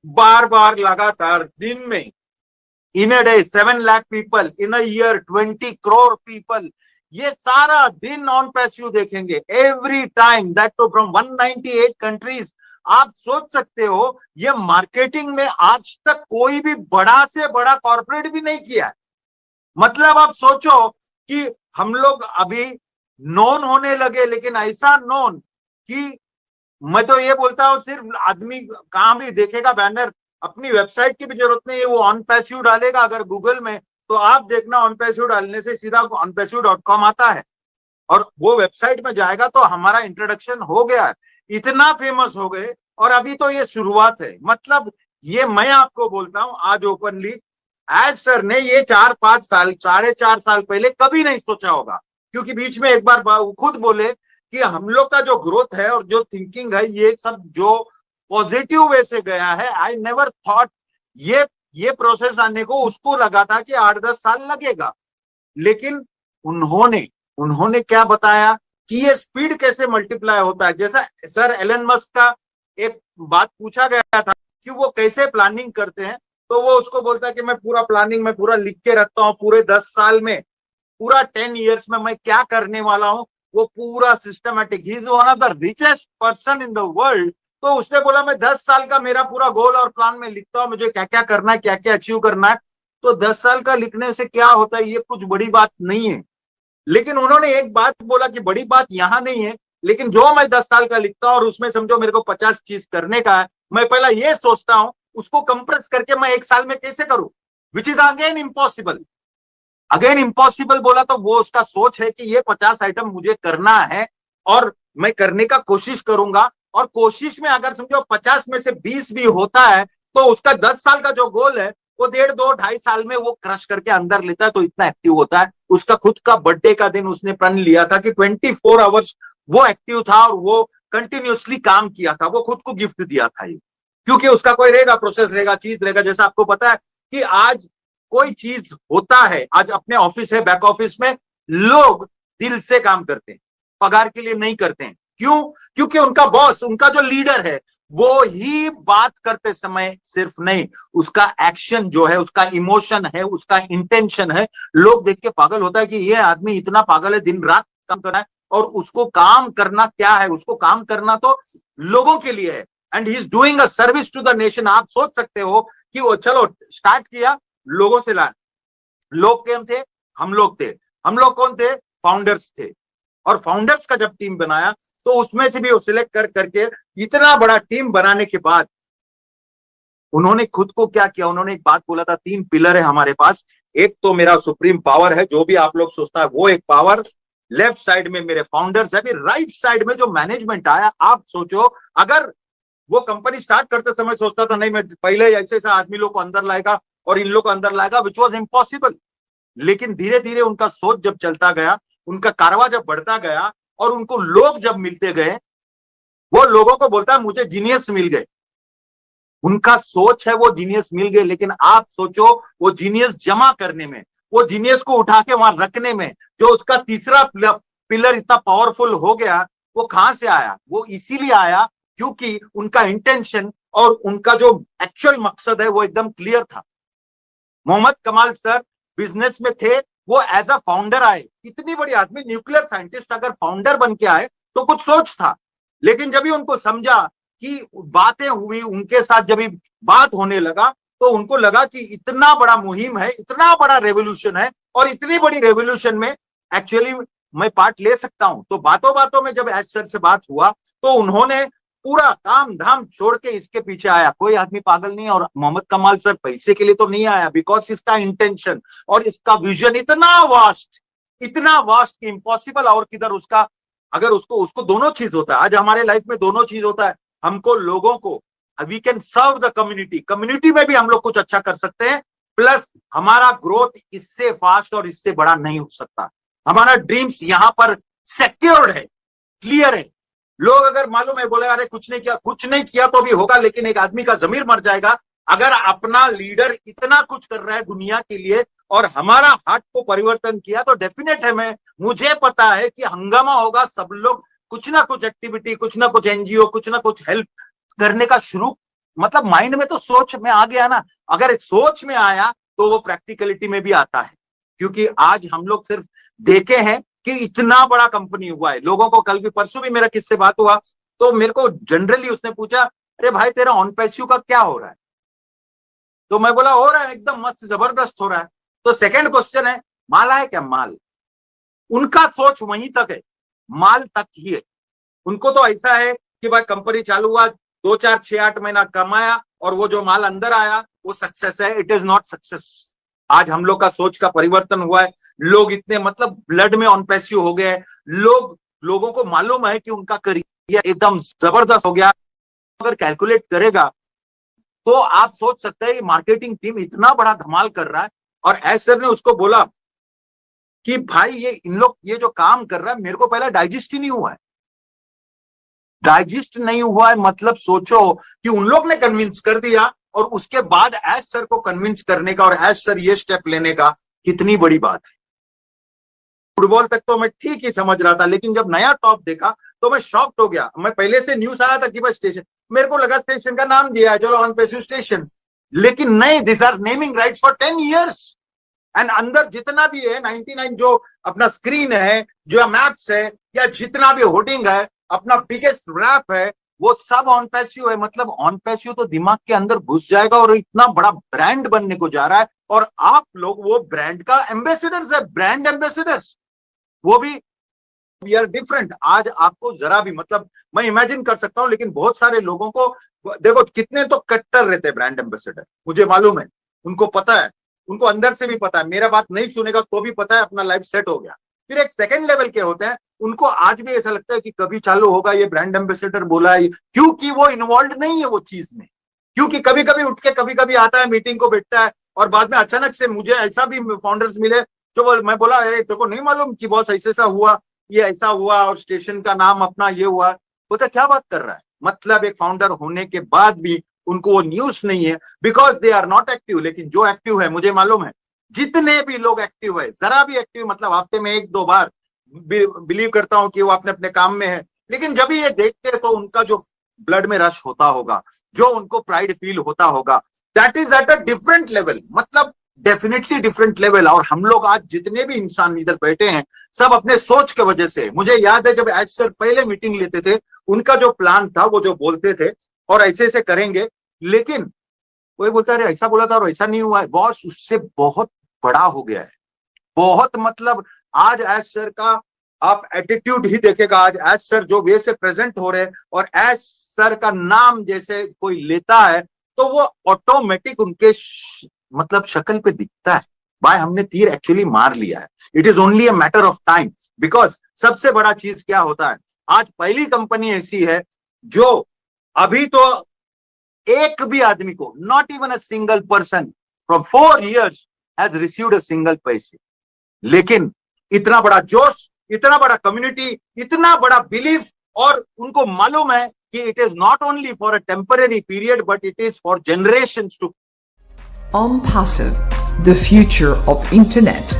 बार बार लगातार दिन में, in a day 7 lakh people, in a year 20 crore people, ये सारा दिन ऑन पैसिव देखेंगे every time, that to from 198 countries. आप सोच सकते हो ये मार्केटिंग में आज तक कोई भी बड़ा से बड़ा कॉर्पोरेट भी नहीं किया है। मतलब आप सोचो कि हम लोग अभी नोन होने लगे, लेकिन ऐसा नोन कि मैं तो ये बोलता हूं सिर्फ आदमी कहां भी देखेगा बैनर, अपनी वेबसाइट की भी जरूरत नहीं है, वो ऑन पैसिव डालेगा अगर गूगल में, तो आप देखना ऑन पैसिव डालने से सीधा onpassive.com आता है और वो वेबसाइट में जाएगा तो हमारा इंट्रोडक्शन हो गया है। इतना फेमस हो गए और अभी तो ये शुरुआत है। मतलब ये मैं आपको बोलता हूं आज ओपनली, एज सर ने ये 4-5 साल, 4.5 साल पहले कभी नहीं सोचा होगा, क्योंकि बीच में एक बार खुद बोले कि हम लोग का जो ग्रोथ है और जो थिंकिंग है ये सब जो पॉजिटिव वे से गया है, आई नेवर थॉट ये प्रोसेस आने को उसको लगा था कि 8-10 साल लगेगा। लेकिन उन्होंने क्या बताया कि ये स्पीड कैसे मल्टीप्लाई होता है। जैसा सर एलन मस्क का एक बात पूछा गया था कि वो कैसे प्लानिंग करते हैं, तो वो उसको बोलता है कि मैं पूरा प्लानिंग में पूरा लिख के रखता हूँ, पूरे 10 साल में, पूरा 10 ईयर्स में मैं क्या करने वाला हूँ वो पूरा systematic. He is one of the richest person in the world. तो उसने बोला मैं 10 साल का मेरा पूरा गोल और प्लान में लिखता हूँ, मुझे क्या क्या करना है, क्या क्या अचीव करना है। तो 10 साल का लिखने से क्या होता है, ये कुछ बड़ी बात नहीं है। लेकिन उन्होंने एक बात बोला कि बड़ी बात यहां नहीं है, लेकिन जो मैं 10 साल का लिखता हूं और उसमें समझो मेरे को 50 चीज करने का है, मैं पहला ये सोचता हूं उसको कंप्रेस करके मैं 1 साल में कैसे करूं, which is again impossible. Again impossible बोला तो वो उसका सोच है कि ये 50 आइटम मुझे करना है और मैं करने का कोशिश करूंगा, और कोशिश में अगर समझो 50 में से 20 भी होता है तो उसका 10 साल का जो गोल है वो 1.5-2-2.5 साल में वो क्रश करके अंदर लेता है। तो इतना एक्टिव होता है। उसका खुद का बर्थडे का दिन उसने प्रण लिया था कि 24 आवर्स वो एक्टिव था और वो कंटिन्यूसली काम किया था, वो खुद को गिफ्ट दिया था ये, क्योंकि उसका कोई रहेगा प्रोसेस रहेगा चीज रहेगा। जैसा आपको पता है कि आज कोई चीज होता है, आज अपने ऑफिस है बैक ऑफिस में, लोग दिल से काम करते हैं, पगार के लिए नहीं करते हैं। क्यों? क्योंकि उनका बॉस, उनका जो लीडर है वो ही बात करते समय सिर्फ नहीं, उसका एक्शन जो है, उसका इमोशन है, उसका इंटेंशन है, लोग देख के पागल होता है कि ये आदमी इतना पागल है, दिन रात काम कर रहा है। और उसको काम करना क्या है, उसको काम करना तो लोगों के लिए है, and he is doing a service to the nation. आप सोच सकते हो कि वो चलो स्टार्ट किया लोगों से ला, लोग कौन थे? हम लोग थे। हम लोग कौन थे? फाउंडर्स थे। और फाउंडर्स का जब टीम बनाया तो उसमें से भी वो सिलेक्ट कर करके इतना बड़ा टीम बनाने के बाद उन्होंने खुद को क्या किया, उन्होंने एक बात बोला था, 3 पिलर है हमारे पास। एक तो मेरा सुप्रीम पावर है, जो भी आप लोग सोचता है वो एक पावर, लेफ्ट साइड में मेरे फाउंडर्स है, फिर राइट साइड में जो मैनेजमेंट आया। आप सोचो अगर वो कंपनी स्टार्ट करते समय सोचता था नहीं मैं पहले ऐसे ऐसे आदमी लोग को अंदर लाएगा और इन लोग को अंदर लाएगा, विच वॉज इम्पॉसिबल। लेकिन धीरे धीरे उनका सोच जब चलता गया, उनका कारवा जब बढ़ता गया और उनको लोग जब मिलते गए, वो लोगों को बोलता है मुझे जीनियस मिल गए। उनका सोच है वो जीनियस मिल गए, लेकिन आप सोचो वो जीनियस जमा करने में, वो जीनियस को उठा के वहां रखने में, जो उसका तीसरा पिलर इतना पावरफुल हो गया, वो कहां से आया? वो इसीलिए आया क्योंकि उनका इंटेंशन और उनका जो एक्चुअल मकसद है वो एकदम क्लियर था। मोहम्मद कमाल सर बिजनेस में थे, वो एज अ फाउंडर आए। इतनी बड़ी आदमी, न्यूक्लियर साइंटिस्ट, अगर फाउंडर बन के आए तो कुछ सोच था। लेकिन जब भी उनको समझा कि बातें हुई उनके साथ, जब भी बात होने लगा तो उनको लगा कि इतना बड़ा मुहिम है, इतना बड़ा रेवोल्यूशन है, और इतनी बड़ी रेवोल्यूशन में एक्चुअली मैं पार्ट ले सकता हूं। तो बातों बातों में जब एच सर से बात हुआ तो उन्होंने पूरा काम धाम छोड़ के इसके पीछे आया। कोई आदमी पागल नहीं है, और मोहम्मद कमाल सर पैसे के लिए तो नहीं आया, बिकॉज इसका इंटेंशन और इसका विजन इतना वास्ट कि इम्पॉसिबल और किधर उसका, अगर उसको दोनों चीज होता है। आज हमारे लाइफ में दोनों चीज होता है, हमको लोगों को, we can serve the community में भी हम लोग कुछ अच्छा कर सकते हैं, प्लस हमारा ग्रोथ इससे फास्ट और इससे बड़ा नहीं हो सकता। हमारा ड्रीम्स यहां पर सिक्योर्ड है, क्लियर है। लोग अगर मालूम है बोले अरे कुछ नहीं किया तो भी होगा, लेकिन एक आदमी का जमीर मर जाएगा अगर अपना लीडर इतना कुछ कर रहा है दुनिया के लिए और हमारा हार्ट को परिवर्तन किया तो डेफिनेट है, मुझे पता है कि हंगामा होगा, सब लोग कुछ ना कुछ एक्टिविटी, कुछ ना कुछ एनजीओ, कुछ ना कुछ हेल्प करने का शुरू, मतलब माइंड में तो सोच में आ गया ना। अगर सोच में आया तो वो प्रैक्टिकलिटी में भी आता है, क्योंकि आज हम लोग सिर्फ देखे हैं कि इतना बड़ा कंपनी हुआ है। लोगों को कल भी परसों भी मेरा किससे बात हुआ तो मेरे को जनरली उसने पूछा, अरे भाई तेरा ऑन पैस्यू का क्या हो रहा है? तो मैं बोला हो रहा है एकदम मस्त जबरदस्त हो रहा है। तो सेकंड क्वेश्चन है, माल है क्या? माल, उनका सोच वहीं तक है, माल तक ही है। उनको तो ऐसा है कि भाई कंपनी चालू हुआ, 2 4 6 8 महीना कमाया और वो जो माल अंदर आया वो सक्सेस है। It is not success. आज हम लोग का सोच का परिवर्तन हुआ है। लोग इतने मतलब ब्लड में ऑन पैसिव हो गए, लोगों को मालूम है कि उनका करियर एकदम जबरदस्त हो गया। अगर कैलकुलेट करेगा तो आप सोच सकते हैं कि मार्केटिंग टीम इतना बड़ा धमाल कर रहा है। और एस सर ने उसको बोला कि भाई ये इन लोग ये जो काम कर रहा है मेरे को पहले डाइजेस्ट ही नहीं हुआ है। डाइजेस्ट नहीं हुआ है मतलब सोचो कि उन लोग ने कन्विंस कर दिया और उसके बाद एस सर को कन्विंस करने का और एस सर ये स्टेप लेने का कितनी बड़ी बात है। फुटबॉल तक तो मैं ठीक ही समझ रहा था, लेकिन जब नया टॉप देखा तो मैं शॉक्ड हो गया। मैं पहले से न्यूज आया था कि बस स्टेशन, मेरे को लगा स्टेशन का नाम दिया है चलो ऑन पैसिव स्टेशन, लेकिन नहीं, this are naming rights for 10 years। And अंदर जितना भी है 99 जो अपना स्क्रीन है, जो मैप्स है या जितना भी होर्डिंग है, अपना बिगेस्ट रैप है, वो सब ऑन पैसिव है। मतलब ऑन पैसिव तो दिमाग के अंदर घुस जाएगा और इतना बड़ा ब्रांड बनने को जा रहा है। और आप लोग वो ब्रांड का एम्बेसडर्स है, ब्रांड एम्बेसडर्स, वो भी वी आर डिफरेंट। आज आपको जरा भी मतलब मैं इमेजिन कर सकता हूं, लेकिन बहुत सारे लोगों को देखो कितने तो कट्टर रहते हैं ब्रांड एम्बेसडर, मुझे मालूम है, उनको पता है, उनको अंदर से भी पता है, मेरा बात नहीं सुनेगा तो भी पता है अपना लाइफ सेट हो गया। फिर एक सेकंड लेवल के होते हैं, उनको आज भी ऐसा लगता है कि कभी चालू होगा ये ब्रांड एम्बेसडर बोला है, क्योंकि वो इन्वॉल्व नहीं है वो चीज में। क्योंकि कभी कभी उठ के कभी कभी आता है, मीटिंग को बैठता है और बाद में अचानक से मुझे ऐसा भी फाउंडर्स मिले जो मैं बोला अरे तेरे को नहीं मालूम कि बॉस ऐसे ऐसा हुआ, ये ऐसा हुआ और स्टेशन का नाम अपना ये हुआ। बोलता क्या बात कर रहा है? मतलब एक फाउंडर होने के बाद भी उनको वो न्यूज नहीं है, because they are not active. लेकिन जो एक्टिव है, मुझे मालूम है जितने भी लोग एक्टिव है, जरा भी एक्टिव मतलब हफ्ते में 1-2 बार, बिलीव करता हूं कि वो अपने अपने काम में है, लेकिन जब ये देखते हैं तो उनका जो ब्लड में रश होता होगा, जो उनको प्राइड फील होता होगा, that is at a different level, मतलब डेफिनेटली डिफरेंट लेवल। और हम लोग आज जितने भी इंसान इधर बैठे हैं सब अपने सोच के वजह से, मुझे याद है जब एच सर पहले मीटिंग लेते थे, उनका जो प्लान था वो जो बोलते थे और ऐसे ऐसे करेंगे, लेकिन कोई बोलता है अरे ऐसा बोला था और ऐसा नहीं हुआ है। बॉस उससे बहुत बड़ा हो गया है, बहुत मतलब आज एच सर का आप एटीट्यूड ही देखेगा। आज एच सर जो वे से प्रेजेंट हो रहे और एच सर का नाम जैसे कोई लेता है तो वो ऑटोमेटिक उनके मतलब शक्ल पे दिखता है, भाई हमने तीर एक्चुअली मार लिया है। It is only a matter of time, because सबसे बड़ा चीज क्या होता है, आज पहली कंपनी ऐसी है जो अभी तो एक भी आदमी को, not even a single person from 4 years has received a single पैसे, लेकिन इतना बड़ा जोश, इतना बड़ा कम्युनिटी, इतना बड़ा बिलीफ, और उनको मालूम है कि it is not only for a temporary period but it is for generations to. OnPassive, the future of internet.